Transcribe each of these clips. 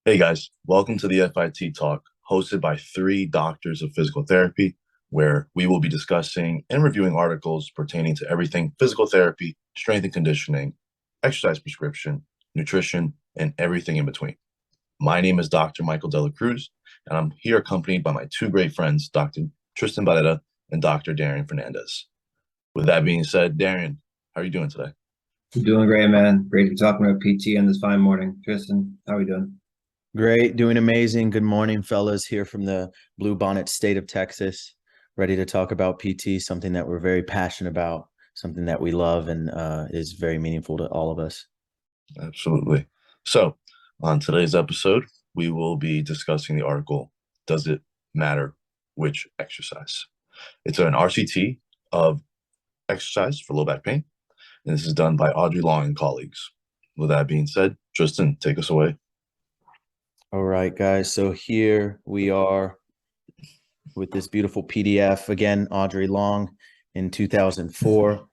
Hey guys, welcome to the FIT Talk, hosted by three doctors of physical therapy, where we will be discussing and reviewing articles pertaining to everything physical therapy, strength and conditioning, exercise prescription, nutrition, and everything in between. My name is Dr. Michael Dela Cruz, and I'm here accompanied by my two great friends, Dr. Tristan Barrera and Dr. Darian Fernandez. With that being said, Darian, how are you doing today? Doing great, man. Great to be talking about PT on this fine morning. Tristan, how are we doing? Great, doing amazing. Good morning, fellas, here from the Blue Bonnet state of Texas. Ready to talk about PT, something that we're very passionate about, something that we love and is very meaningful to all of us. Absolutely. So, on today's episode, we will be discussing the article, Does It Matter Which Exercise? It's an RCT of exercise for low back pain, and this is done by Audrey Long and colleagues. With that being said, Tristan, take us away. All right, guys. So here we are with this beautiful PDF. Again, Audrey Long in 2004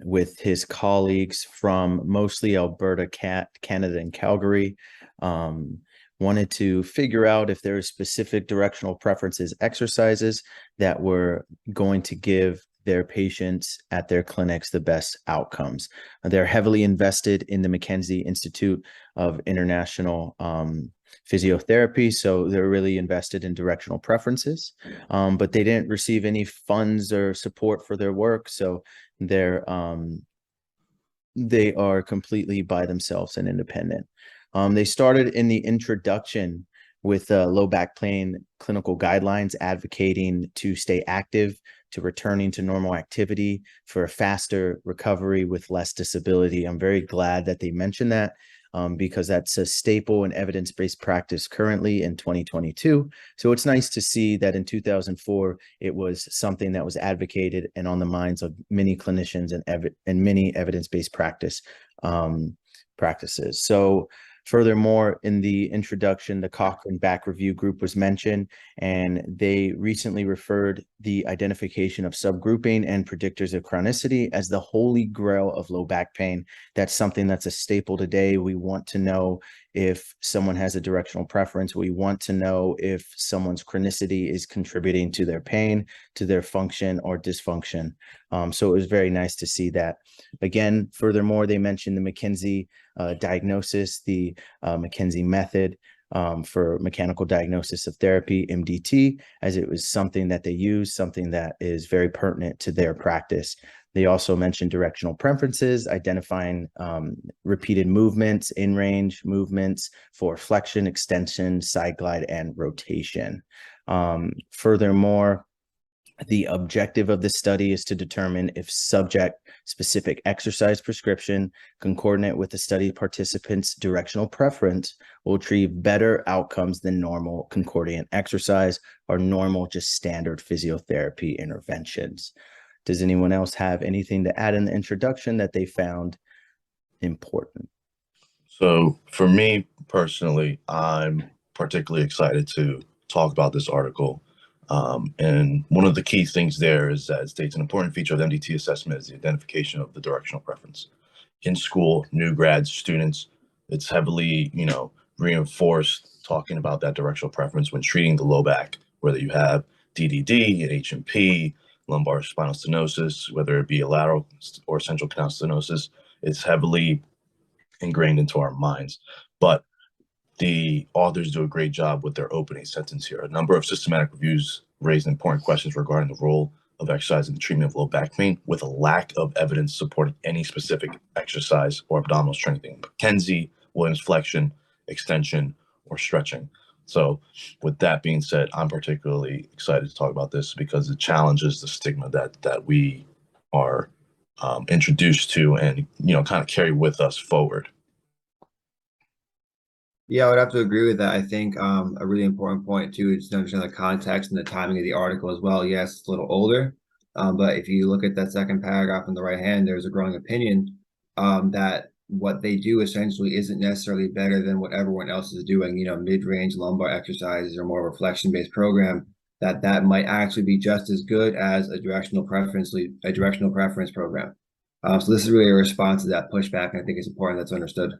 with his colleagues from mostly Alberta, Canada, and Calgary. Wanted to figure out if there are specific directional preferences exercises that were going to give their patients at their clinics the best outcomes. They're heavily invested in the McKenzie Institute of International Physiotherapy, so they're really invested in directional preferences, but they didn't receive any funds or support for their work, so they're they are completely by themselves and independent. They started in the introduction with low back pain clinical guidelines advocating to stay active, to returning to normal activity for a faster recovery with less disability. I'm very glad that they mentioned that because that's a staple in evidence-based practice currently in 2022. So it's nice to see that in 2004, it was something that was advocated and on the minds of many clinicians and many evidence-based practices. So furthermore, in the introduction, the Cochrane Back Review Group was mentioned, and they recently referred the identification of subgrouping and predictors of chronicity as the holy grail of low back pain. That's something that's a staple today. We want to know if someone has a directional preference. We want to know if someone's chronicity is contributing to their pain, to their function or dysfunction. So it was very nice to see that. Again, furthermore, they mentioned the McKenzie diagnosis, the McKenzie method for mechanical diagnosis of therapy, MDT, as it was something that they use, something that is very pertinent to their practice. They also mentioned directional preferences, identifying repeated movements, in-range movements for flexion, extension, side glide, and rotation. Furthermore, the objective of the study is to determine if subject-specific exercise prescription concordant with the study participants' directional preference will achieve better outcomes than normal concordant exercise or normal just standard physiotherapy interventions. Does anyone else have anything to add in the introduction that they found important? So, for me personally, I'm particularly excited to talk about this article. And one of the key things there is that it states an important feature of the MDT assessment is the identification of the directional preference. In school, new grads, students, it's heavily, reinforced talking about that directional preference when treating the low back, whether you have DDD and HMP, lumbar spinal stenosis, whether it be a lateral or central canal stenosis. It's heavily ingrained into our minds. But the authors do a great job with their opening sentence here. A number of systematic reviews raised important questions regarding the role of exercise in the treatment of low back pain, with a lack of evidence supporting any specific exercise or abdominal strengthening. McKenzie, Williams flexion, extension, or stretching. So, with that being said, I'm particularly excited to talk about this because it challenges the stigma that we are introduced to and kind of carry with us forward. Yeah, I would have to agree with that. I think a really important point too is to understand the context and the timing of the article as well. Yes, it's a little older, but if you look at that second paragraph on the right hand, there's a growing opinion that what they do essentially isn't necessarily better than what everyone else is doing. Mid-range lumbar exercises or more reflection-based program. That might actually be just as good as a directional preference program. So this is really a response to that pushback, and I think it's important that's understood.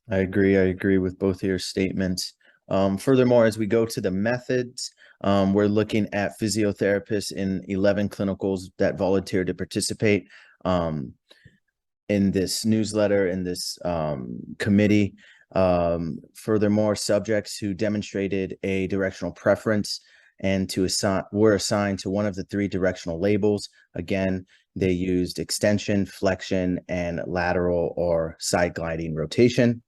I agree with both of your statements. Furthermore, as we go to the methods, we're looking at physiotherapists in 11 clinicals that volunteered to participate in this newsletter, in this committee. Furthermore, subjects who demonstrated a directional preference and were assigned to one of the 3 directional labels. Again, they used extension, flexion, and lateral or side gliding rotation.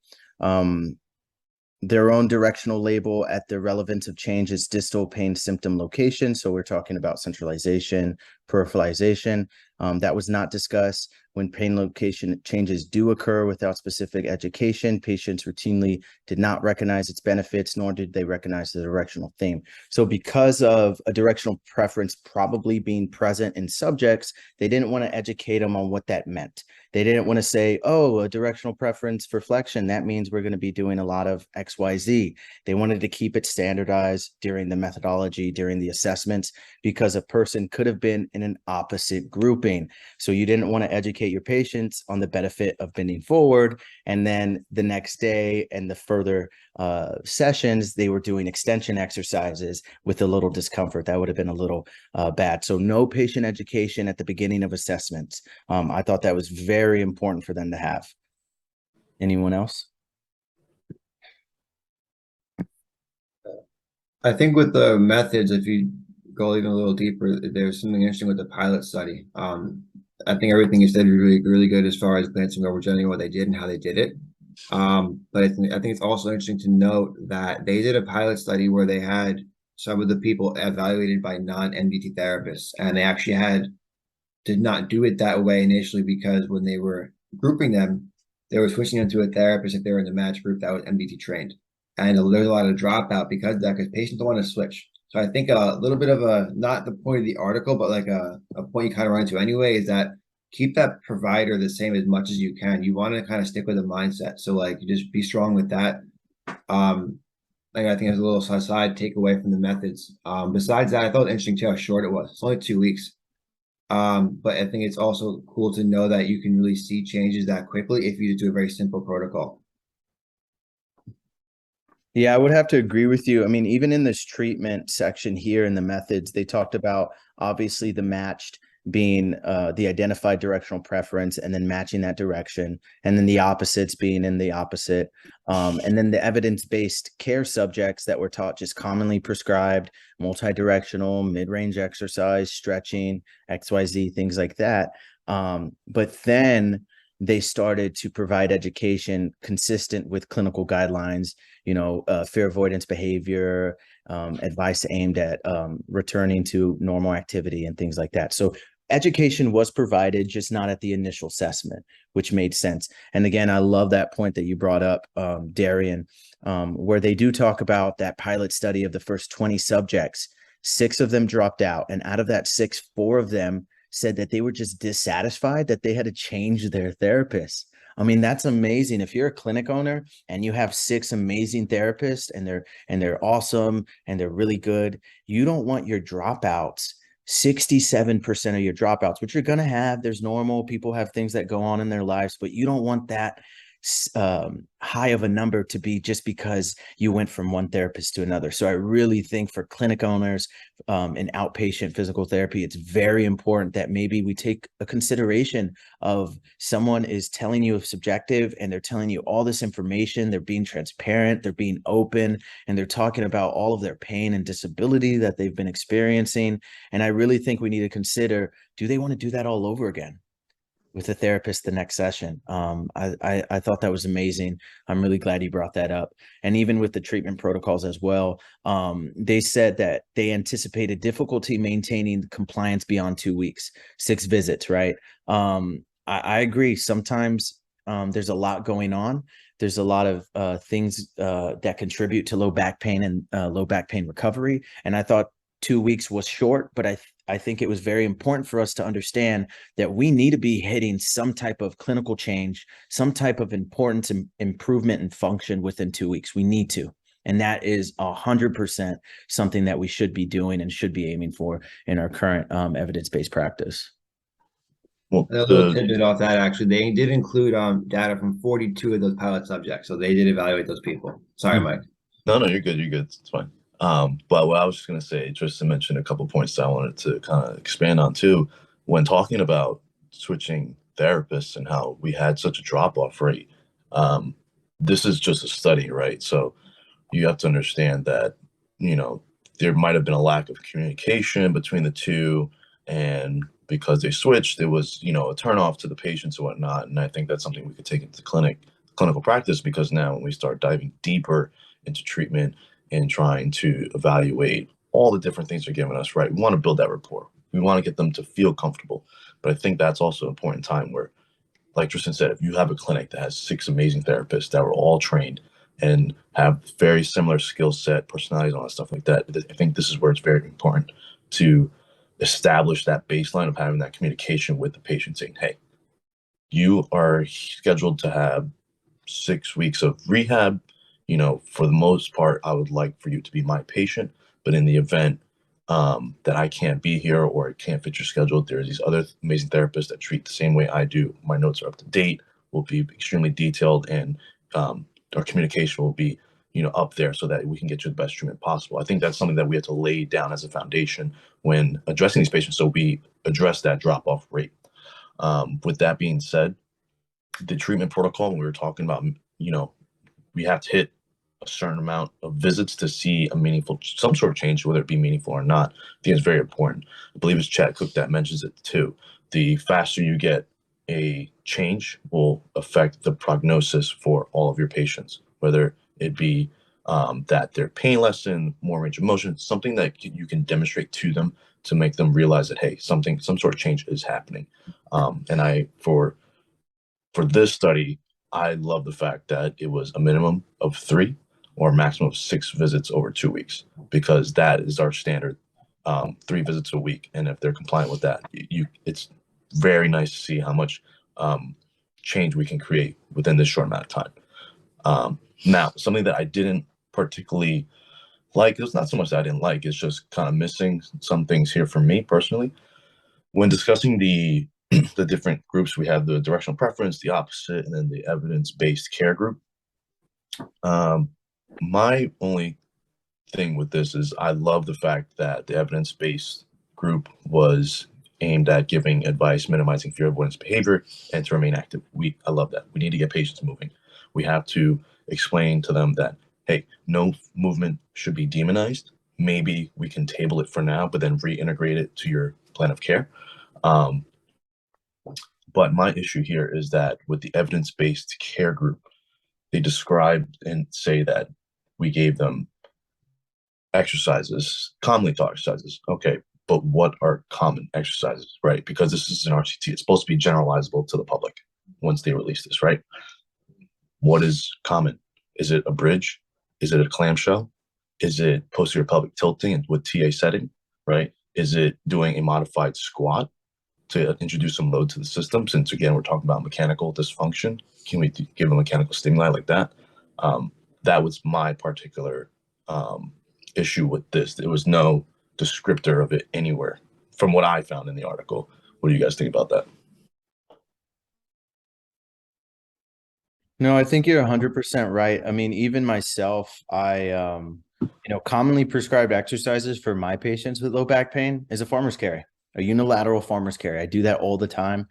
Their own directional label at the relevance of change is distal pain symptom location. So we're talking about centralization, peripheralization. That was not discussed. When pain location changes do occur without specific education, patients routinely did not recognize its benefits, nor did they recognize the directional theme. So because of a directional preference probably being present in subjects, they didn't want to educate them on what that meant. They didn't want to say, oh, a directional preference for flexion, that means we're going to be doing a lot of XYZ. They wanted to keep it standardized during the methodology, during the assessments, because a person could have been in an opposite grouping. So you didn't want to educate your patients on the benefit of bending forward. And then the next day and the further sessions, they were doing extension exercises with a little discomfort. That would have been a little bad. So no patient education at the beginning of assessments. I thought that was very important for them to have. Anyone else? I think with the methods, if you go even a little deeper, there's something interesting with the pilot study. I think everything you said is really, really good as far as glancing over generally what they did and how they did it. But I think it's also interesting to note that they did a pilot study where they had some of the people evaluated by non-MDT therapists, and they actually did not do it that way initially because when they were grouping them, they were switching them to a therapist if they were in the match group that was MDT trained. And there's a lot of dropout because of that, because patients don't want to switch. So I think a little bit of not the point of the article, but like a point you kind of run into anyway, is that keep that provider the same as much as you can. You want to kind of stick with the mindset. So like you just be strong with that. Like I think there's a little side takeaway from the methods. Besides that, I thought it interesting too how short it was. It's only 2 weeks. But I think it's also cool to know that you can really see changes that quickly if you just do a very simple protocol. Yeah, I would have to agree with you. I mean, even in this treatment section here in the methods, they talked about obviously the matched being the identified directional preference and then matching that direction, and then the opposites being in the opposite. And then the evidence-based care subjects that were taught just commonly prescribed multi-directional, mid-range exercise, stretching, XYZ, things like that. But then they started to provide education consistent with clinical guidelines, fear avoidance behavior, advice aimed at returning to normal activity and things like that. So education was provided, just not at the initial assessment, which made sense. And again, I love that point that you brought up, Darian, where they do talk about that pilot study of the first 20 subjects. 6 of them dropped out. And out of that 6, 4 of them said that they were just dissatisfied, that they had to change their therapist. I mean, that's amazing. If you're a clinic owner and you have 6 amazing therapists and they're awesome and they're really good, you don't want your dropouts, 67% of your dropouts, which you're going to have. There's normal people have things that go on in their lives, but you don't want that high of a number to be just because you went from one therapist to another. So I really think for clinic owners in outpatient physical therapy, it's very important that maybe we take a consideration of someone is telling you of subjective and they're telling you all this information. They're being transparent, they're being open, and they're talking about all of their pain and disability that they've been experiencing. And I really think we need to consider, do they want to do that all over again with a therapist the next session? I thought that was amazing. I'm really glad you brought that up. And even with the treatment protocols as well, they said that they anticipated difficulty maintaining compliance beyond 2 weeks, 6 visits, right? I agree. Sometimes there's a lot going on. There's a lot of things that contribute to low back pain and low back pain recovery. And I thought 2 weeks was short, but I think it was very important for us to understand that we need to be hitting some type of clinical change, some type of importance and improvement in function within 2 weeks. We need to. And that is 100% something that we should be doing and should be aiming for in our current evidence-based practice. Well, And a little tidbit off that, actually, they did include data from 42 of those pilot subjects, so they did evaluate those people. Sorry, Hmm. Mike. no, you're good. You're good. It's fine. But what I was just gonna say, just to mention a couple points that I wanted to kind of expand on too, when talking about switching therapists and how we had such a drop off rate. Um, this is just a study, right? So you have to understand that, you know, there might have been a lack of communication between the two, and because they switched, it was, you know, a turnoff to the patients and whatnot. And I think that's something we could take into clinical practice, because now when we start diving deeper into treatment and trying to evaluate all the different things they're giving us, right? We want to build that rapport. We want to get them to feel comfortable. But I think that's also an important time where, like Tristan said, if you have a clinic that has 6 amazing therapists that were all trained and have very similar skill set, personalities, all that stuff like that, I think this is where it's very important to establish that baseline of having that communication with the patient, saying, hey, you are scheduled to have 6 weeks of rehab. You know, for the most part, I would like for you to be my patient. But in the event that I can't be here or it can't fit your schedule, there's these other amazing therapists that treat the same way I do. My notes are up to date, will be extremely detailed, and our communication will be, you know, up there so that we can get you the best treatment possible. I think that's something that we have to lay down as a foundation when addressing these patients, so we address that drop off rate. With that being said, the treatment protocol, when we were talking about, you know, we have to hit a certain amount of visits to see a meaningful, some sort of change, whether it be meaningful or not. I think it's very important. I believe it's Chad Cook that mentions it too. The faster you get a change will affect the prognosis for all of your patients, whether it be that their pain lessen, more range of motion, something that you can demonstrate to them to make them realize that, hey, some sort of change is happening. And for this study, I love the fact that it was a minimum of 3 or a maximum of 6 visits over 2 weeks, because that is our standard, 3 visits a week. And if they're compliant with that, it's very nice to see how much change we can create within this short amount of time. Now, something that I didn't particularly like, it's not so much that I didn't like, it's just kind of missing some things here for me personally. When discussing the the different groups, we have the directional preference, the opposite, and then the evidence-based care group. My only thing with this is I love the fact that the evidence-based group was aimed at giving advice, minimizing fear avoidance behavior, and to remain active. I love that. We need to get patients moving. We have to explain to them that, hey, no movement should be demonized. Maybe we can table it for now, but then reintegrate it to your plan of care. Um, but my issue here is that with the evidence-based care group, they describe and say that we gave them exercises, commonly taught exercises. Okay, but what are common exercises, right? Because this is an RCT, it's supposed to be generalizable to the public once they release this, right? What is common? Is it a bridge? Is it a clamshell? Is it posterior pelvic tilting with TA setting, right? Is it doing a modified squat to introduce some load to the system? Since again, we're talking about mechanical dysfunction, can we give a mechanical stimuli like that? That was my particular issue with this. There was no descriptor of it anywhere from what I found in the article. What do you guys think about that? No, I think you're 100% right. I mean, even myself, commonly prescribed exercises for my patients with low back pain is a farmer's carry, a unilateral farmer's carry. I do that all the time.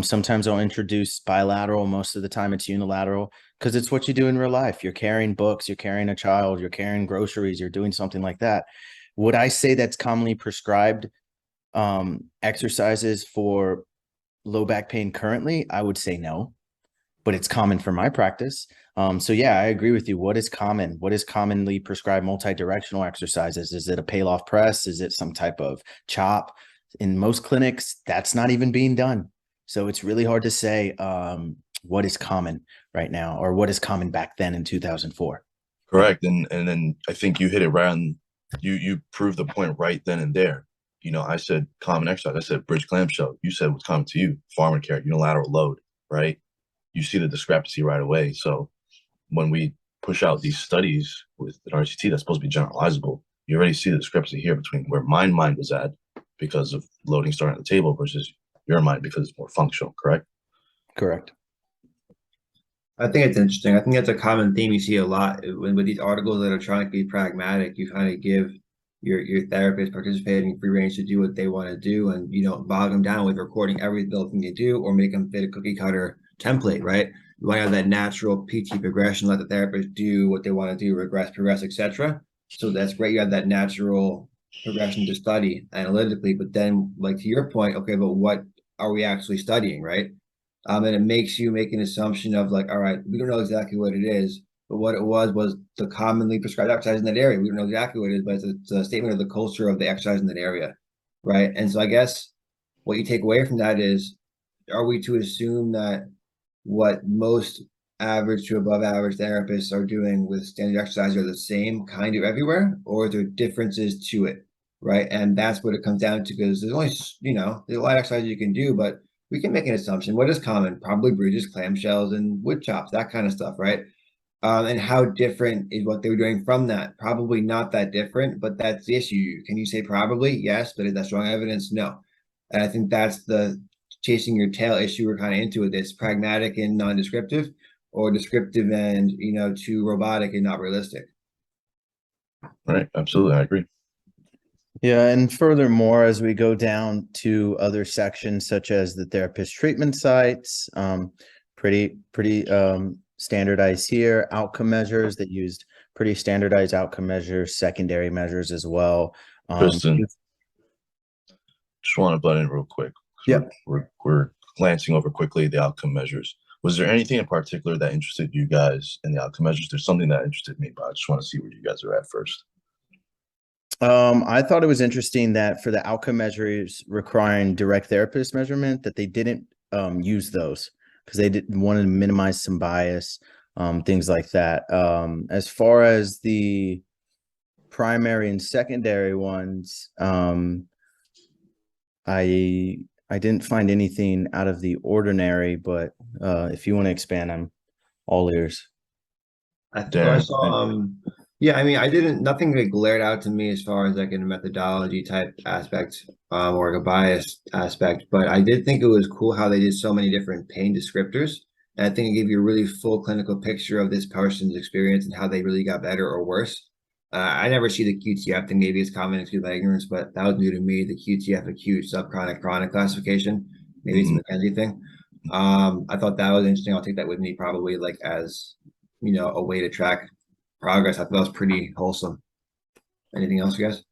Sometimes I'll introduce bilateral. Most of the time it's unilateral because it's what you do in real life. You're carrying books, you're carrying a child, you're carrying groceries, you're doing something like that. Would I say that's commonly prescribed exercises for low back pain currently? I would say no, but it's common for my practice. So yeah, I agree with you. What is common? What is commonly prescribed multi-directional exercises? Is it a Pallof press? Is it some type of chop? In most clinics, that's not even being done. So it's really hard to say what is common right now or what is common back then in 2004. Correct. And then I think you hit it right on, you proved the point right then and there. You know, I said common exercise, I said bridge clamshell. You said what's common to you, farmer carry, unilateral load, right? You see the discrepancy right away. So when we push out these studies with an RCT that's supposed to be generalizable, you already see the discrepancy here between where my mind was at because of loading starting at the table versus your mind because it's more functional, correct? Correct. I think it's interesting. I think that's a common theme you see a lot with these articles that are trying to be pragmatic. You kind of give your therapist participating free range to do what they want to do, and you don't bog them down with recording every little thing they do or make them fit a cookie cutter template, right? You want to have that natural PT progression, let the therapist do what they want to do, regress, progress, etc. So that's great. You have that natural progression to study analytically, but then, like to your point, okay, but what are we actually studying, right? And it makes you make an assumption of like, all right, we don't know exactly what it is, but what it was the commonly prescribed exercise in that area. We don't know exactly what it is, but it's a statement of the culture of the exercise in that area, right? And so I guess what you take away from that is, are we to assume that what most average to above average therapists are doing with standard exercise are the same kind of everywhere, or are there differences to it, right? And that's what it comes down to, because there's only, there's a lot of exercises you can do, but we can make an assumption. What is common? Probably bridges, clamshells, and wood chops, that kind of stuff, right? And how different is what they were doing from that? Probably not that different, but that's the issue. Can you say probably? Yes, but is that strong evidence? No. And I think that's the chasing your tail issue we're kind of into with this: pragmatic and non-descriptive, or descriptive and too robotic and not realistic. Right. Absolutely. I agree. Yeah, and furthermore, as we go down to other sections such as the therapist treatment sites, pretty standardized here. Outcome measures that used pretty standardized outcome measures, secondary measures as well. Kristen, just want to butt in real quick. Yeah. We're glancing over quickly the outcome measures. Was there anything in particular that interested you guys in the outcome measures? There's something that interested me, but I just want to see where you guys are at first. I thought it was interesting that for the outcome measures requiring direct therapist measurement, that they didn't use those because they didn't want to minimize some bias, things like that. As far as the primary and secondary ones, I didn't find anything out of the ordinary, but if you want to expand, I'm all ears. I thought I saw, yeah, I mean, nothing that glared out to me as far as like in a methodology type aspect, or like a bias aspect, but I did think it was cool how they did so many different pain descriptors. And I think it gave you a really full clinical picture of this person's experience and how they really got better or worse. I never see the QTF thing. Maybe it's common excuse my ignorance, but that was new to me. The QTF, acute, subchronic, chronic classification. Maybe it's a McKenzie thing. I thought that was interesting. I'll take that with me probably like as a way to track progress. I thought that was pretty wholesome. Anything else, you guys?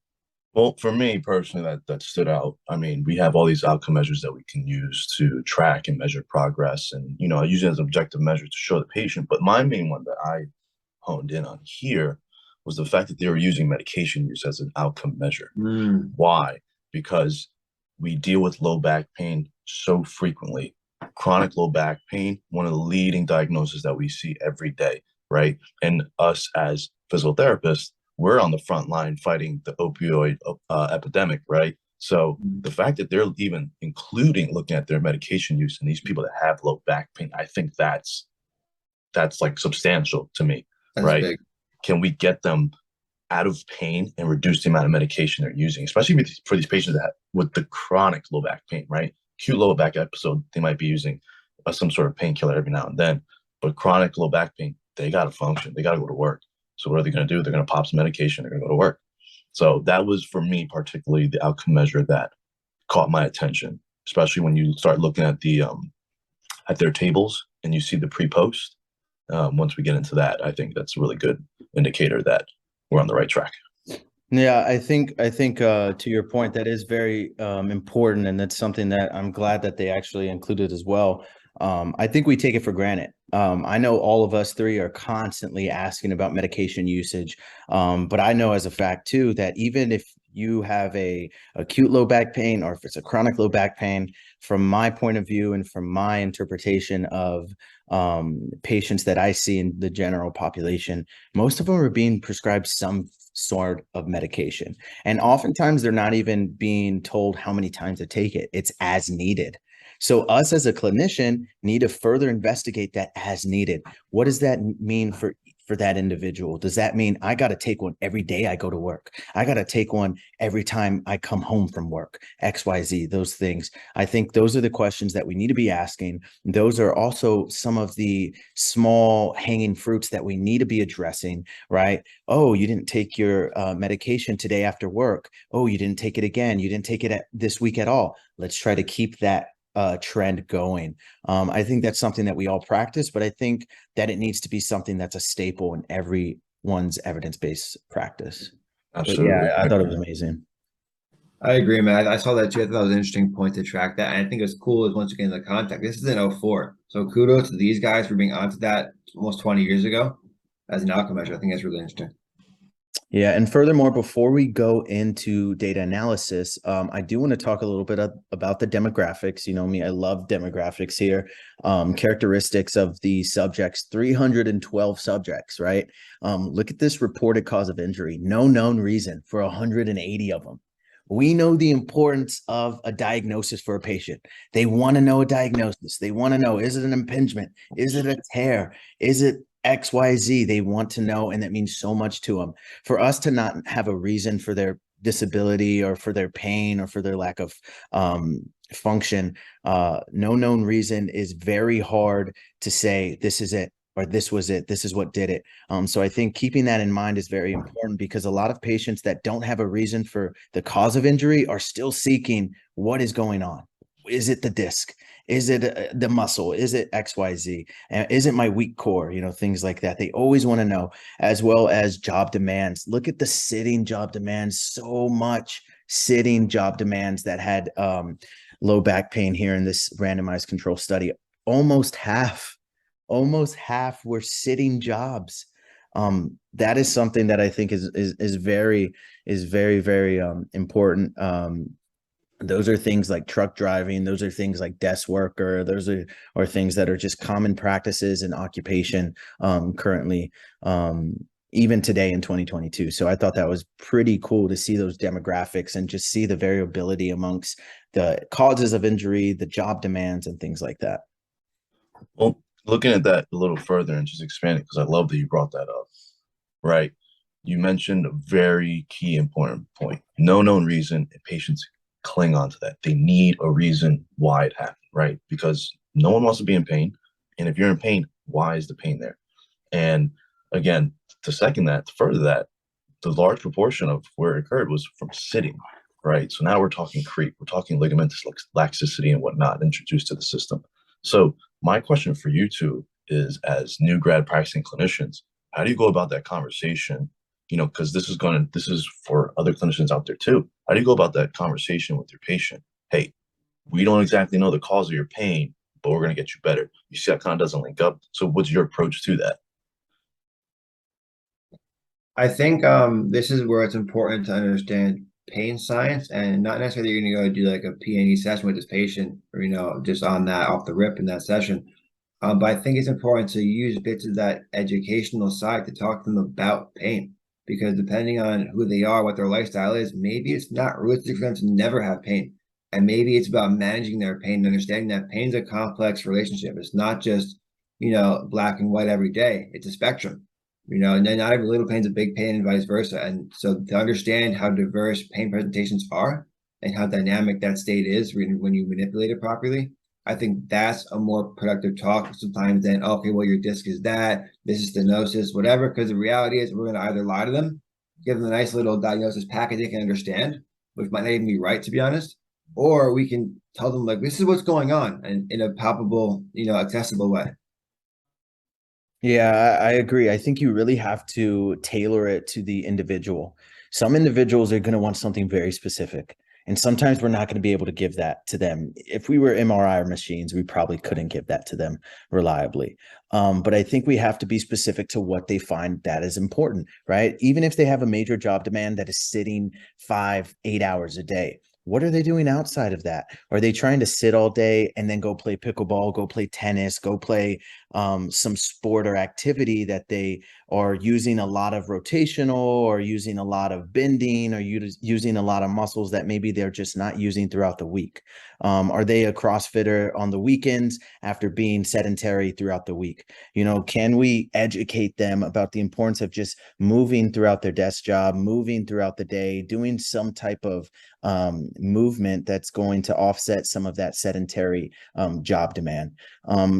Well, for me personally, that stood out. I mean, we have all these outcome measures that we can use to track and measure progress, and I use it as an objective measure to show the patient. But my main one that I honed in on here was the fact that they were using medication use as an outcome measure. Why? Because we deal with low back pain so frequently. Chronic low back pain, one of the leading diagnoses that we see every day, right? And us as physical therapists, we're on the front line fighting the opioid epidemic, right? So the fact that they're even including looking at their medication use in these people that have low back pain, I think that's like substantial to me, That's right? big. Can we get them out of pain and reduce the amount of medication they're using, especially for these patients that have, with the chronic low back pain, right? Acute low back episode, they might be using some sort of painkiller every now and then, but chronic low back pain, they got to function, they got to go to work. So what are they going to do? They're going to pop some medication, they're going to go to work. So that was for me particularly the outcome measure that caught my attention, especially when you start looking at the at their tables and you see the pre-post. Once we get into that, I think that's a really good indicator that we're on the right track. Yeah, I think to your point, that is very important, and that's something that I'm glad that they actually included as well. I think we take it for granted. I know all of us three are constantly asking about medication usage, but I know as a fact too that even if you have a acute low back pain or if it's a chronic low back pain, from my point of view and from my interpretation of patients that I see in the general population, most of them are being prescribed some sort of medication. And oftentimes they're not even being told how many times to take it. It's as needed. So us as a clinician need to further investigate that as needed. What does that mean for for that individual? Does that mean I got to take one every day I go to work? I got to take one every time I come home from work? XYZ, those things. I think those are the questions that we need to be asking. Those are also some of the small hanging fruits that we need to be addressing, right? Oh, you didn't take your medication today after work. Oh, you didn't take it again. You didn't take it this week at all. Let's try to keep that trend going. I think that's something that we all practice, but I think that it needs to be something that's a staple in everyone's evidence-based practice. Absolutely. But yeah, I thought it was amazing. I agree, man. I saw that too. I thought that was an interesting point to track that. And I think it's cool is once again the context. This is in '04. So kudos to these guys for being onto that almost 20 years ago as an outcome measure. I think that's really interesting. Yeah, and furthermore, before we go into data analysis, I do want to talk a little bit about the demographics. You know me, I love demographics here. Characteristics of the subjects, 312 subjects, right? Look at this reported cause of injury, no known reason for 180 of them. We know the importance of a diagnosis for a patient. They want to know a diagnosis. They want to know, is it an impingement? Is it a tear? Is it XYZ? They want to know, and that means so much to them. For us to not have a reason for their disability or for their pain or for their lack of function, no known reason is very hard to say this is it or this was it, this is what did it. So I think keeping that in mind is very important, because a lot of patients that don't have a reason for the cause of injury are still seeking what is going on. Is it the disc? Is it the muscle? Is it XYZ? Is it my weak core? You know, things like that. They always want to know, as well as job demands. Look at the sitting job demands. So much sitting job demands that had low back pain here in this randomized control study. Almost half were sitting jobs. That is something that I think is very important. Those are things like truck driving. Those are things like desk worker. Those are things that are just common practices in occupation currently, even today in 2022. So I thought that was pretty cool to see those demographics and just see the variability amongst the causes of injury, the job demands, and things like that. Well, looking at that a little further and just expanding, because I love that you brought that up, right? You mentioned a very key important point. No known reason, and patients cling on to that. They need a reason why it happened, right? Because no one wants to be in pain. And if you're in pain, why is the pain there? And again, to second that, to further that, the large proportion of where it occurred was from sitting, right? So now we're talking creep, we're talking ligamentous laxicity and whatnot introduced to the system. So my question for you two is, as new grad practicing clinicians, how do you go about that conversation? You know, because this is for other clinicians out there too. How do you go about that conversation with your patient? Hey, we don't exactly know the cause of your pain, but we're going to get you better. You see, that kind of doesn't link up. So what's your approach to that? I think this is where it's important to understand pain science, and not necessarily you're going to go do like a P&E session with this patient, or just on that off the rip in that session. But I think it's important to use bits of that educational side to talk to them about pain, because depending on who they are, what their lifestyle is, maybe it's not realistic for them to never have pain. And maybe it's about managing their pain and understanding that pain's a complex relationship. It's not just, black and white every day. It's a spectrum, and then not every little pain's a big pain and vice versa. And so to understand how diverse pain presentations are and how dynamic that state is when you manipulate it properly, I think that's a more productive talk sometimes than, okay, well, your disc is that, this is stenosis, whatever. Because the reality is we're going to either lie to them, give them a nice little diagnosis package they can understand, which might not even be right, to be honest, or we can tell them, like, this is what's going on, and in a palpable, accessible way. Yeah, I agree. I think you really have to tailor it to the individual. Some individuals are going to want something very specific, and sometimes we're not going to be able to give that to them. If we were MRI machines, we probably couldn't give that to them reliably. But I think we have to be specific to what they find that is important, right? Even if they have a major job demand that is sitting 5-8 hours a day, what are they doing outside of that? Are they trying to sit all day and then go play pickleball, go play tennis, go play some sport or activity that they are using a lot of rotational or using a lot of bending or using a lot of muscles that maybe they're just not using throughout the week? Are they a CrossFitter on the weekends after being sedentary throughout the week? Can we educate them about the importance of just moving throughout their desk job, moving throughout the day, doing some type of movement that's going to offset some of that sedentary job demand?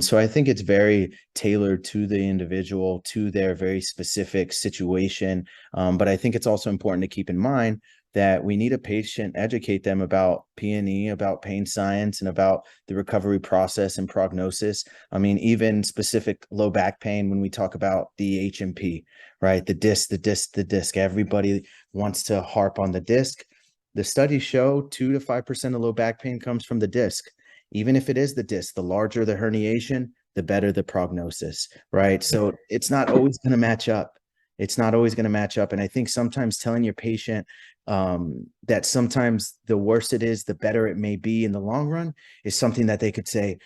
So I think it's very tailored to the individual, to their very specific situation. But I think it's also important to keep in mind that we need a patient educate them about P&E, about pain science, and about the recovery process and prognosis. I mean, even specific low back pain, when we talk about the H&P, right? The disc. Everybody wants to harp on the disc. The studies show 2 to 5% of low back pain comes from the disc. Even if it is the disc, the larger the herniation, the better the prognosis, right? So it's not always going to match up. It's not always going to match up. And I think sometimes telling your patient that sometimes the worse it is, the better it may be in the long run is something that they could say,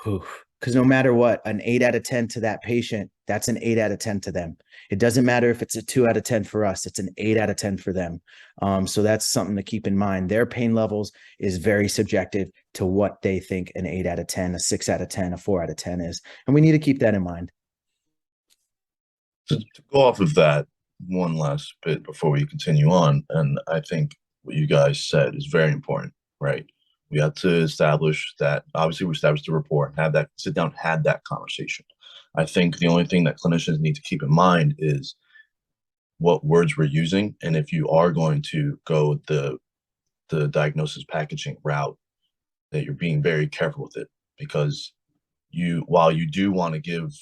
because no matter what, an 8 out of 10 to that patient, that's an 8 out of 10 to them. It doesn't matter if it's a 2 out of 10 for us, it's an 8 out of 10 for them. So that's something to keep in mind. Their pain levels is very subjective to what they think an 8 out of 10, a 6 out of 10, a 4 out of 10 is. And we need to keep that in mind. To go off of that one last bit before we continue on, and I think what you guys said is very important, right? We have to establish that, obviously we established the rapport, have that, sit down, have that conversation. I think the only thing that clinicians need to keep in mind is what words we're using. And if you are going to go the diagnosis packaging route, that you're being very careful with it, because while you do want to give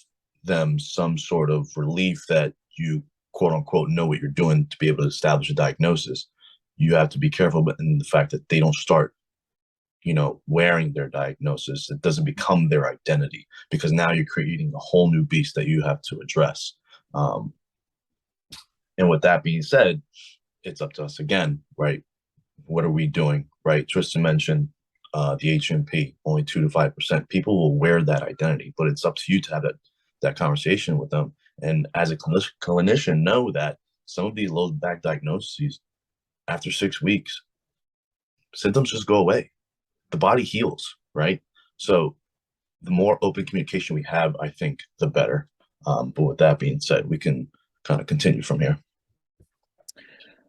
them some sort of relief that you quote unquote know what you're doing to be able to establish a diagnosis, you have to be careful in the fact that they don't start wearing their diagnosis. It doesn't become their identity, because now you're creating a whole new beast that you have to address. And with that being said, it's up to us again, right? What are we doing, right? Tristan mentioned the H&P, only 2 to 5%. People will wear that identity, but it's up to you to have that conversation with them. And as a clinician, know that some of these low back diagnoses, after 6 weeks, symptoms just go away. The body heals, right? So the more open communication we have, I think, the better. But with that being said, we can kind of continue from here.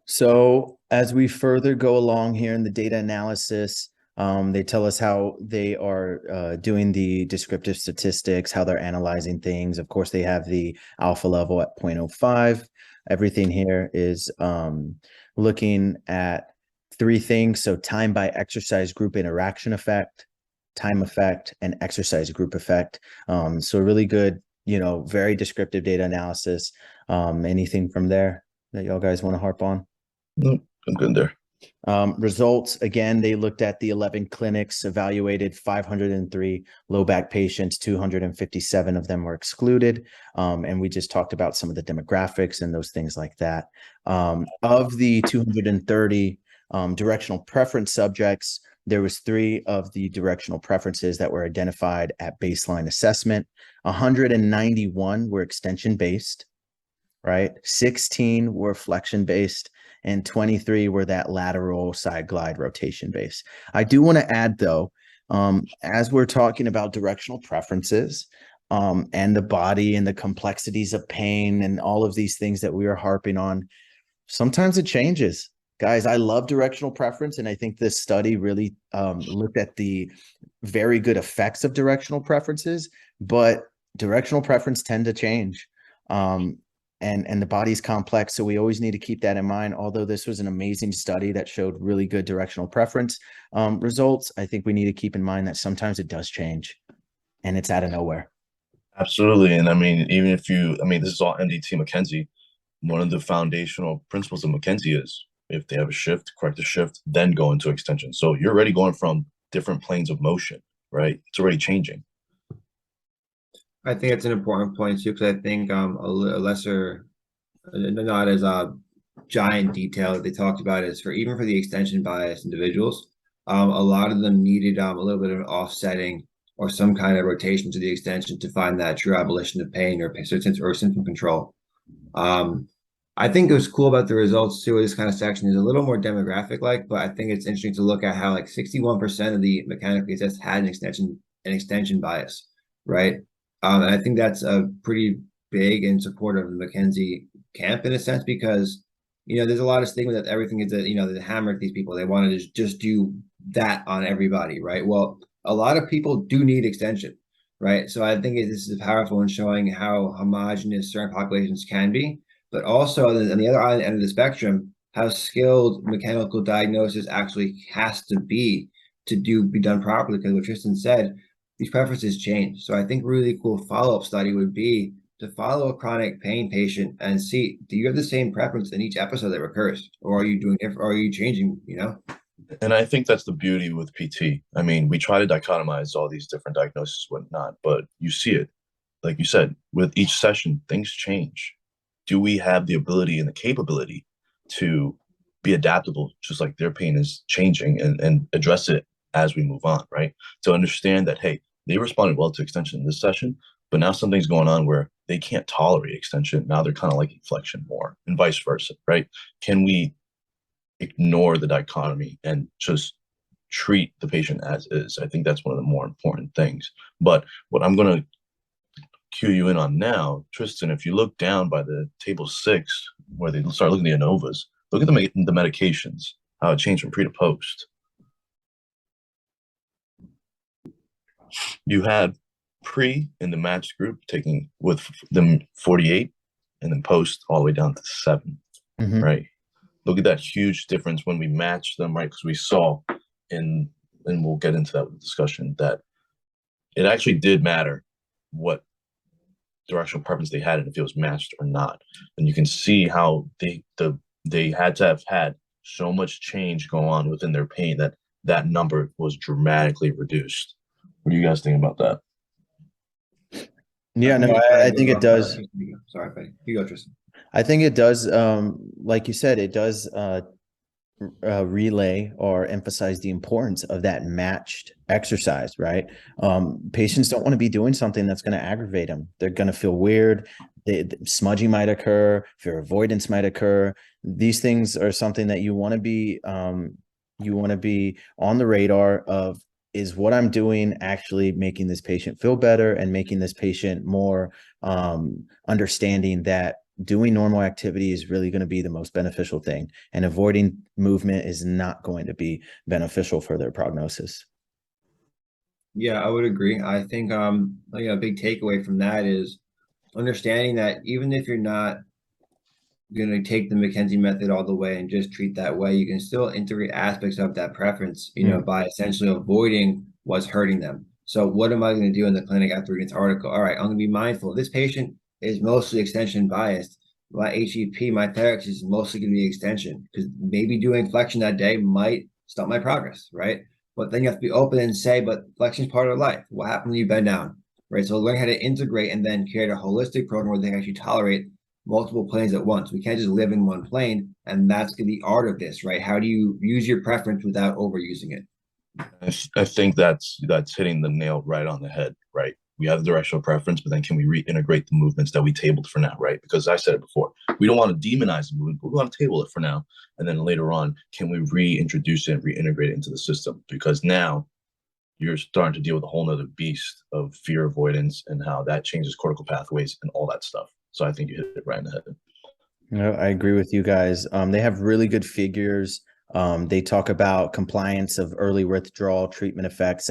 So as we further go along here in the data analysis, they tell us how they are doing the descriptive statistics, how they're analyzing things. Of course, they have the alpha level at 0.05. Everything here is looking at 3 things. So time by exercise group interaction effect, time effect, and exercise group effect. So really good, very descriptive data analysis. Anything from there that y'all guys want to harp on? Nope, I'm good there. Results, again, they looked at the 11 clinics, evaluated 503 low back patients, 257 of them were excluded. And we just talked about some of the demographics and those things like that. Of the 230 directional preference subjects, there was 3 of the directional preferences that were identified at baseline assessment. 191 were extension based, right? 16 were flexion based, and 23 were that lateral side glide rotation based. I do want to add though, as we're talking about directional preferences and the body and the complexities of pain and all of these things that we are harping on, sometimes it changes. Guys, I love directional preference, and I think this study really looked at the very good effects of directional preferences, but directional preference tend to change. And the body's complex, so we always need to keep that in mind. Although this was an amazing study that showed really good directional preference results, I think we need to keep in mind that sometimes it does change, and it's out of nowhere. Absolutely. And I mean, this is all MDT McKenzie. One of the foundational principles of McKenzie is if they have a shift, correct the shift, then go into extension. So you're already going from different planes of motion, right? It's already changing. I think it's an important point too, because I think a lesser, not as a giant detail that they talked about is even for the extension bias individuals, a lot of them needed a little bit of offsetting or some kind of rotation to the extension to find that true abolition of pain or symptom control. I think what's cool about the results too of this kind of section is a little more demographic like, but I think it's interesting to look at how like 61% of the mechanically assessed had an extension bias, right? And I think that's a pretty big and supportive of the McKenzie camp in a sense, because there's a lot of stigma that everything is that they hammer at these people. They want to just do that on everybody, right? Well, a lot of people do need extension, right? So I think this is powerful in showing how homogenous certain populations can be, but also on the other end of the spectrum, how skilled mechanical diagnosis actually has to be to be done properly. Because what Tristan said, these preferences change. So I think really cool follow-up study would be to follow a chronic pain patient and see, do you have the same preference in each episode that recurs, or are you doing it, or are you changing, And I think that's the beauty with PT. I mean, we try to dichotomize all these different diagnoses and whatnot, but you see it, like you said, with each session, things change. Do we have the ability and the capability to be adaptable, just like their pain is changing, and address it as we move on, right? To understand that, hey, they responded well to extension in this session, but now something's going on where they can't tolerate extension. Now they're kind of like flexion more, and vice versa, right? Can we ignore the dichotomy and just treat the patient as is? I think that's one of the more important things. But what I'm going to cue you in on now, Tristan, if you look down by the table 6, where they start looking at the ANOVAs, look at the medications, how it changed from pre to post. You had pre in the matched group taking with them 48, and then post all the way down to 7, right? Look at that huge difference when we matched them, right? Because we saw and we'll get into that with the discussion, that it actually did matter what directional preference they had and if it was matched or not. And you can see how they had to have had so much change go on within their pain that number was dramatically reduced. What do you guys think about that? Yeah, no, I think it does. Sorry, buddy. You go, Tristan. I think it does. Like you said, it does relay or emphasize the importance of that matched exercise, right? Patients don't want to be doing something that's going to aggravate them. They're going to feel weird. Smudging might occur. Fear avoidance might occur. These things are something that you want to be on the radar of. Is what I'm doing actually making this patient feel better and making this patient more understanding that doing normal activity is really going to be the most beneficial thing, and avoiding movement is not going to be beneficial for their prognosis. Yeah, I would agree. I think a big takeaway from that is understanding that even if you're not going to take the McKenzie method all the way and just treat that way, you can still integrate aspects of that preference, by essentially avoiding what's hurting them. So what am I going to do in the clinic after reading this article? All right, I'm going to be mindful. This patient is mostly extension biased. My HEP, my therapist is mostly going to be extension, because maybe doing flexion that day might stop my progress, right? But then you have to be open and say, but flexion is part of life. What happens when you bend down, right? So learn how to integrate and then create a holistic program where they can actually tolerate multiple planes at once. We can't just live in one plane, and that's the art of this, right? How do you use your preference without overusing it? I think that's hitting the nail right on the head, right? We have the directional preference, but then can we reintegrate the movements that we tabled for now, right? Because I said it before, we don't want to demonize the movement, but we want to table it for now. And then later on, can we reintroduce it and reintegrate it into the system? Because now you're starting to deal with a whole nother beast of fear avoidance and how that changes cortical pathways and all that stuff. So I think you hit it right in the head. No, I agree with you guys. They have really good figures. They talk about compliance of early withdrawal, treatment effects,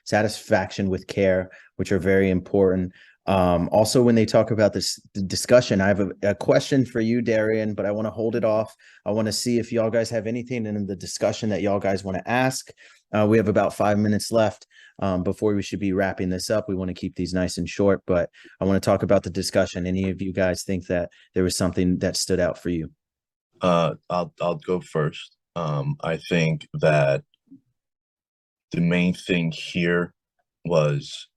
satisfaction with care, which are very important. Also, when they talk about this discussion, I have a question for you, Darian, but I want to hold it off. I want to see if y'all guys have anything in the discussion that y'all guys want to ask. We have about 5 minutes left before we should be wrapping this up. We want to keep these nice and short, but I want to talk about the discussion. Any of you guys think that there was something that stood out for you? I'll go first. I think that the main thing here was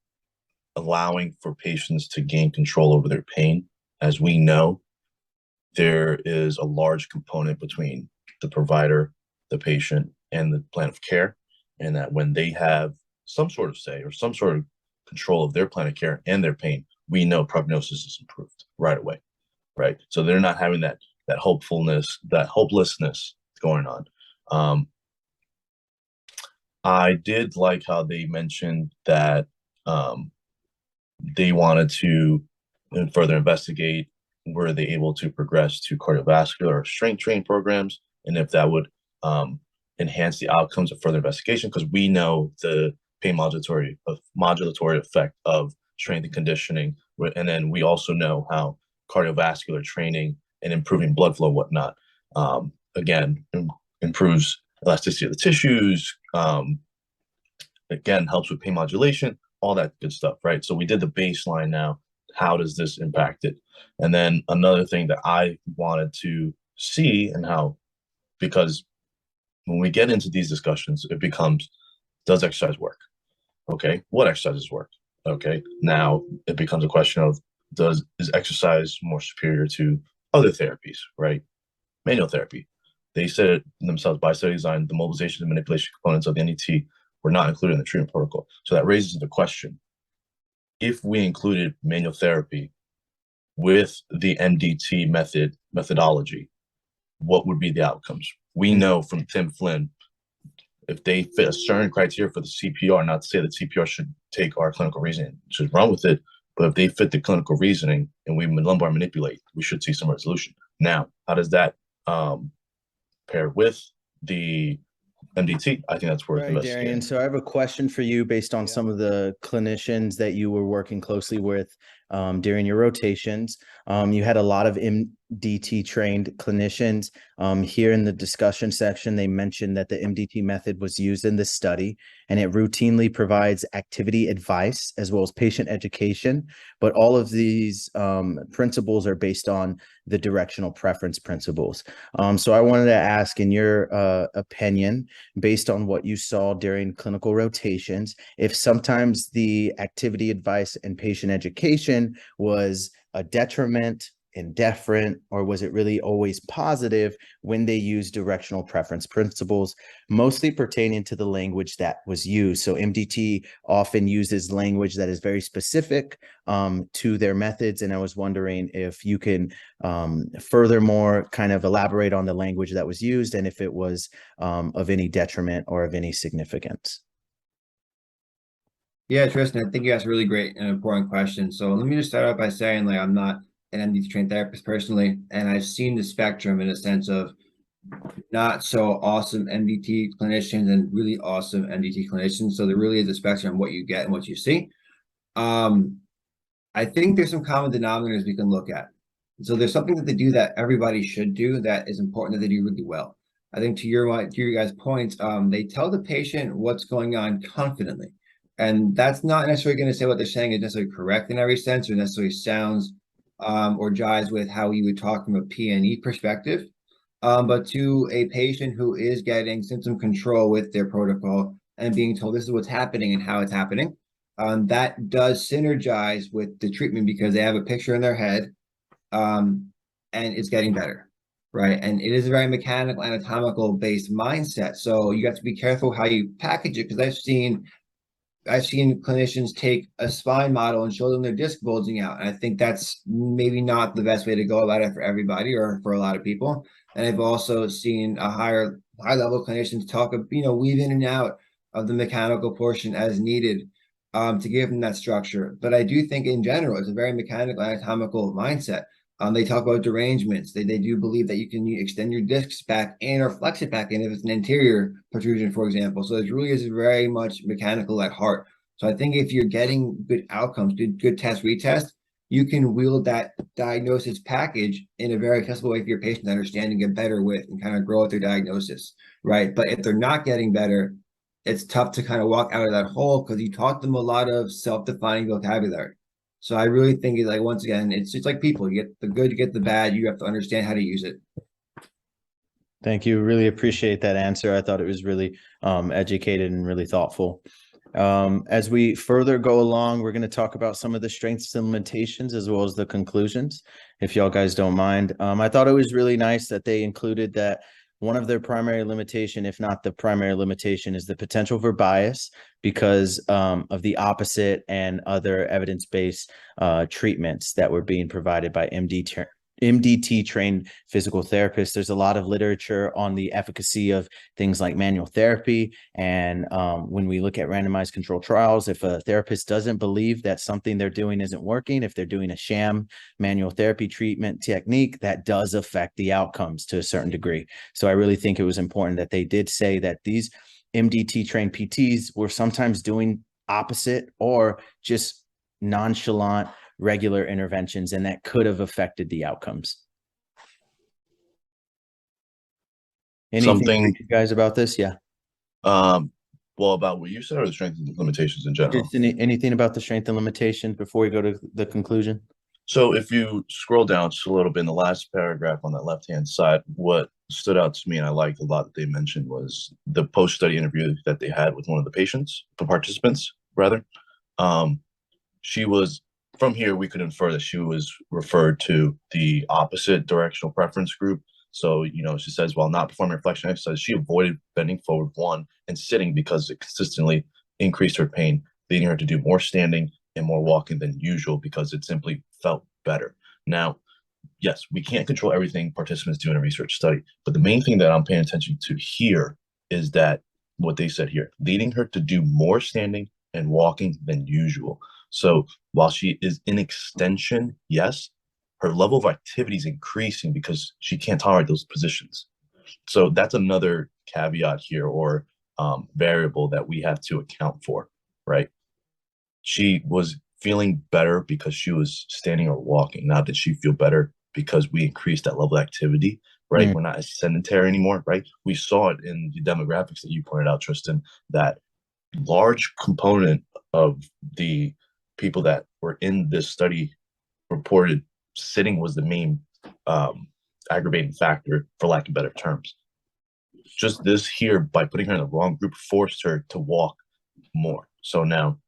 allowing for patients to gain control over their pain. As we know, there is a large component between the provider, the patient, and the plan of care, and that when they have some sort of say or some sort of control of their plan of care and their pain, we know prognosis is improved right away, right? So they're not having that hopelessness going on. I did like how they mentioned that they wanted to further investigate, were they able to progress to cardiovascular or strength training programs, and if that would enhance the outcomes of further investigation, because we know the pain modulatory effect of strength and conditioning, and then we also know how cardiovascular training and improving blood flow, whatnot, again, improves elasticity of the tissues, again, helps with pain modulation, all that good stuff, right? So we did the baseline now. How does this impact it? And then another thing that I wanted to see, and how, because when we get into these discussions, it becomes, does exercise work? Okay, what exercises work? Okay, now it becomes a question of, is exercise more superior to other therapies, right? Manual therapy. They said it themselves, by study design, the mobilization and manipulation components of the NDT were not included in the treatment protocol. So that raises the question, if we included manual therapy with the MDT methodology, what would be the outcomes? We know from Tim Flynn, if they fit a certain criteria for the CPR, not to say that CPR should take our clinical reasoning, should run with it, but if they fit the clinical reasoning and we lumbar manipulate, we should see some resolution. Now, how does that pair with the MDT? I think that's worth investigating. Darian, so I have a question for you based on some of the clinicians that you were working closely with during your rotations. You had a lot of MDT trained clinicians. Here in the discussion section, they mentioned that the MDT method was used in this study, and it routinely provides activity advice as well as patient education. But all of these principles are based on the directional preference principles. So I wanted to ask, in your opinion, based on what you saw during clinical rotations, if sometimes the activity advice and patient education was a detriment, indifferent, or was it really always positive when they used directional preference principles, mostly pertaining to the language that was used? So MDT often uses language that is very specific to their methods, and I was wondering if you can furthermore kind of elaborate on the language that was used and if it was of any detriment or of any significance. Yeah, Tristan, I think you asked a really great and important question. So let me just start out by saying, like, I'm not an MDT trained therapist personally, and I've seen the spectrum in a sense of not so awesome MDT clinicians and really awesome MDT clinicians. So there really is a spectrum of what you get and what you see. I think there's some common denominators we can look at. So there's something that they do that everybody should do that is important, that they do really well. I think to your guys' points, they tell the patient what's going on confidently. And that's not necessarily going to say what they're saying is necessarily correct in every sense, or necessarily sounds or jives with how you would talk from a PNE perspective. But to a patient who is getting symptom control with their protocol and being told this is what's happening and how it's happening, that does synergize with the treatment because they have a picture in their head and it's getting better, right? And it is a very mechanical, anatomical based mindset. So you have to be careful how you package it, because I've seen clinicians take a spine model and show them their disc bulging out. And I think that's maybe not the best way to go about it for everybody or for a lot of people. And I've also seen a high level clinicians talk of, weave in and out of the mechanical portion as needed to give them that structure. But I do think in general, it's a very mechanical, anatomical mindset. They talk about derangements. They do believe that you can extend your discs back in or flex it back in if it's an anterior protrusion, for example. So it really is very much mechanical at heart. So I think if you're getting good outcomes, good test, retest, you can wield that diagnosis package in a very accessible way for your patient to understand and get better with and kind of grow with their diagnosis, right? But if they're not getting better, it's tough to kind of walk out of that hole because you taught them a lot of self-defining vocabulary. So I really think it's like, once again, it's like people, you get the good, you get the bad, you have to understand how to use it. Thank you. Really appreciate that answer. I thought it was really educated and really thoughtful. As we further go along, we're going to talk about some of the strengths and limitations as well as the conclusions, if y'all guys don't mind. I thought it was really nice that they included that one of their primary limitation, if not the primary limitation, is the potential for bias because of the opposite and other evidence-based treatments that were being provided by MDT trained physical therapists. There's a lot of literature on the efficacy of things like manual therapy. And when we look at randomized controlled trials, if a therapist doesn't believe that something they're doing isn't working, if they're doing a sham manual therapy treatment technique, that does affect the outcomes to a certain degree. So I really think it was important that they did say that these MDT trained PTs were sometimes doing opposite or just nonchalant regular interventions, and that could have affected the outcomes. Anything you guys about this? Yeah. Well, about what you said or the strength and limitations in general? Just anything about the strength and limitations before we go to the conclusion? So if you scroll down just a little bit in the last paragraph on that left-hand side, what stood out to me and I liked a lot that they mentioned was the post-study interview that they had with one of the participants rather. She was, from here, we could infer that she was referred to the opposite directional preference group. So, she says, while not performing reflection exercise, she avoided bending forward and sitting because it consistently increased her pain, leading her to do more standing and more walking than usual because it simply felt better. Now, yes, we can't control everything participants do in a research study, but the main thing that I'm paying attention to here is that what they said here, leading her to do more standing and walking than usual. So while she is in extension, yes, her level of activity is increasing because she can't tolerate those positions. So that's another caveat here or variable that we have to account for, right? She was feeling better because she was standing or walking. Not that she feel better because we increased that level of activity, right? We're not as sedentary anymore, right? We saw it in the demographics that you pointed out, Tristan, that large component of the people that were in this study reported sitting was the main aggravating factor, for lack of better terms. Just this here, by putting her in the wrong group, forced her to walk more. So now,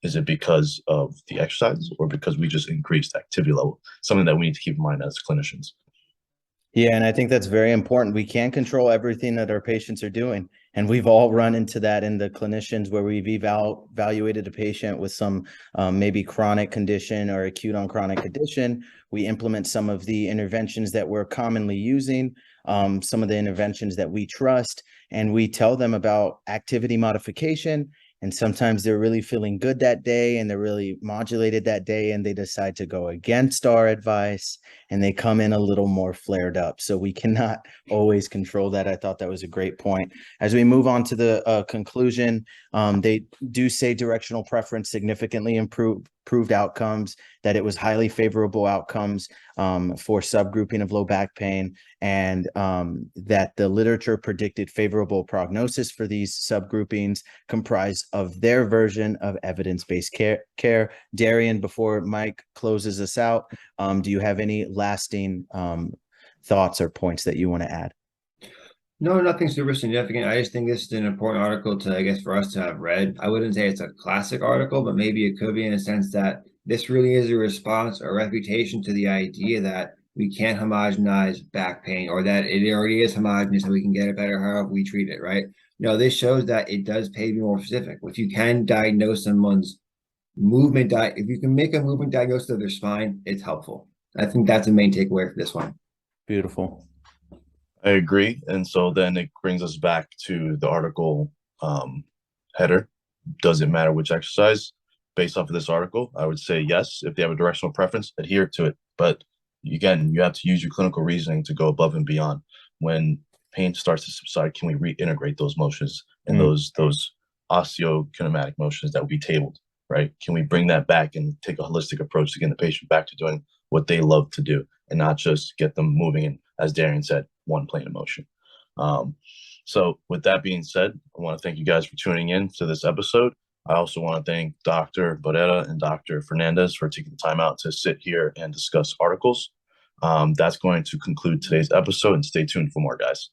is it because of the exercise or because we just increased activity level? Something that we need to keep in mind as clinicians. Yeah, and I think that's very important. We can't control everything that our patients are doing. And we've all run into that in the clinicians where we've evaluated a patient with some maybe chronic condition or acute on chronic condition. We implement some of the interventions that we're commonly using, some of the interventions that we trust, and we tell them about activity modification. And sometimes they're really feeling good that day and they're really modulated that day and they decide to go against our advice and they come in a little more flared up. So we cannot always control that. I thought that was a great point. As we move on to the conclusion, they do say directional preference significantly improved outcomes, that it was highly favorable outcomes for subgrouping of low back pain, and that the literature predicted favorable prognosis for these subgroupings comprised of their version of evidence-based care. Darian, before Mike closes us out, do you have any lasting thoughts or points that you want to add? No, nothing super significant. I just think this is an important article to, I guess, for us to have read. I wouldn't say it's a classic article, but maybe it could be in a sense that this really is a response or refutation to the idea that we can't homogenize back pain or that it already is homogeneous and we can get it better however we treat it, right? This shows that it does pay to be more specific. If you can diagnose someone's movement, if you can make a movement diagnosis of their spine, it's helpful. I think that's the main takeaway for this one. Beautiful. I agree. And so then it brings us back to the article header. Does it matter which exercise? Based off of this article, I would say yes. If they have a directional preference, adhere to it. But again, you have to use your clinical reasoning to go above and beyond. When pain starts to subside, can we reintegrate those motions and those osteokinematic motions that will be tabled, right? Can we bring that back and take a holistic approach to getting the patient back to doing what they love to do and not just get them moving in, as Darian said, one plane of motion. So with that being said, I want to thank you guys for tuning in to this episode. I also want to thank Dr. Barrera and Dr. Fernandez for taking the time out to sit here and discuss articles. That's going to conclude today's episode, and stay tuned for more, guys.